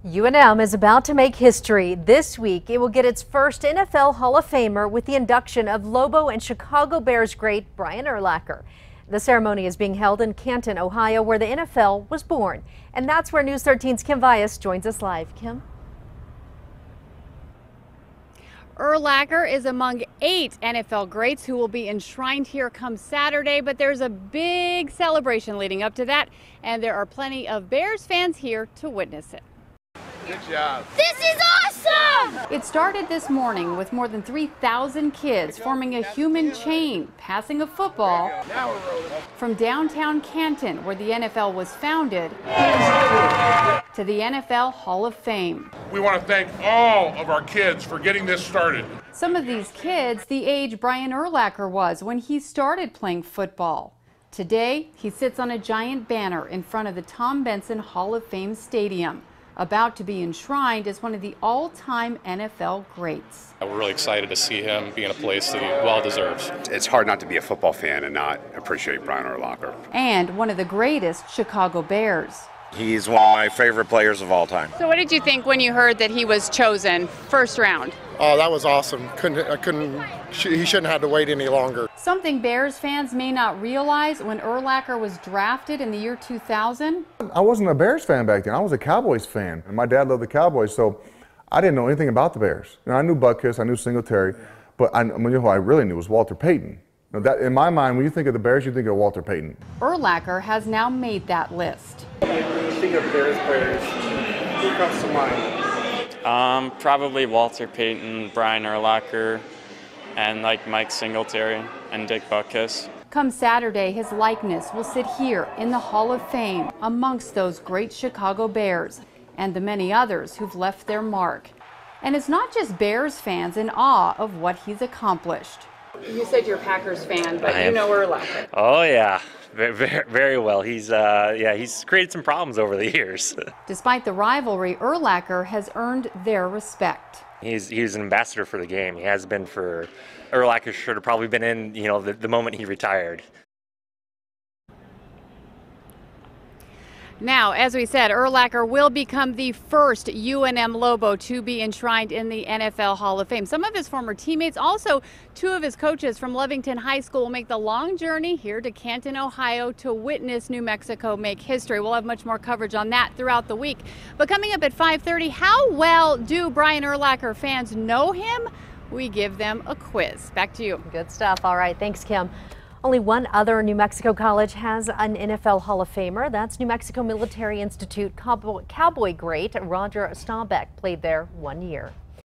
UNM is about to make history. This week, it will get its first NFL Hall of Famer with the induction of Lobo and Chicago Bears great Brian Urlacher. The ceremony is being held in Canton, Ohio, where the NFL was born. And that's where News 13's Kim Vyas joins us live. Kim? Urlacher is among 8 NFL greats who will be enshrined here come Saturday, but there's a big celebration leading up to that, and there are plenty of Bears fans here to witness it. Good job. This is awesome! It started this morning with more than 3,000 kids forming a human chain, passing a football from downtown Canton, where the NFL was founded, to the NFL Hall of Fame. We want to thank all of our kids for getting this started. Some of these kids the age Brian Urlacher was when he started playing football. Today, he sits on a giant banner in front of the Tom Benson Hall of Fame Stadium, about to be enshrined as one of the all-time NFL greats. We're really excited to see him be in a place that he well deserves. It's hard not to be a football fan and not appreciate Brian Urlacher. And one of the greatest Chicago Bears. He's one of my favorite players of all time. So what did you think when you heard that he was chosen first round? Oh, that was awesome. He shouldn't have to wait any longer. Something Bears fans may not realize: when Urlacher was drafted in the year 2000. I wasn't a Bears fan back then. I was a Cowboys fan, and my dad loved the Cowboys, so I didn't know anything about the Bears. I knew Butkus, I knew Singletary, but who I really knew was Walter Payton. Now that, in my mind, when you think of the Bears, you think of Walter Payton. Urlacher has now made that list. When you think of Bears players, who comes to mind? Probably Walter Payton, Brian Urlacher, and like Mike Singletary and Dick Butkus. Come Saturday, his likeness will sit here in the Hall of Fame amongst those great Chicago Bears and the many others who've left their mark. And it's not just Bears fans in awe of what he's accomplished. You said you're a Packers fan, but you know Urlacher. Oh yeah, very well. He's created some problems over the years. Despite the rivalry, Urlacher has earned their respect. He's an ambassador for the game. He has been for. Urlacher should have probably been in, the moment he retired. Now, as we said, Urlacher will become the first UNM Lobo to be enshrined in the NFL Hall of Fame. Some of his former teammates, also 2 of his coaches from Lovington High School, will make the long journey here to Canton, Ohio to witness New Mexico make history. We'll have much more coverage on that throughout the week. But coming up at 5:30, how well do Brian Urlacher fans know him? We give them a quiz. Back to you. Good stuff. All right. Thanks, Kim. Only one other New Mexico college has an NFL Hall of Famer. That's New Mexico Military Institute Cowboy great Roger Staubach, played there 1 year.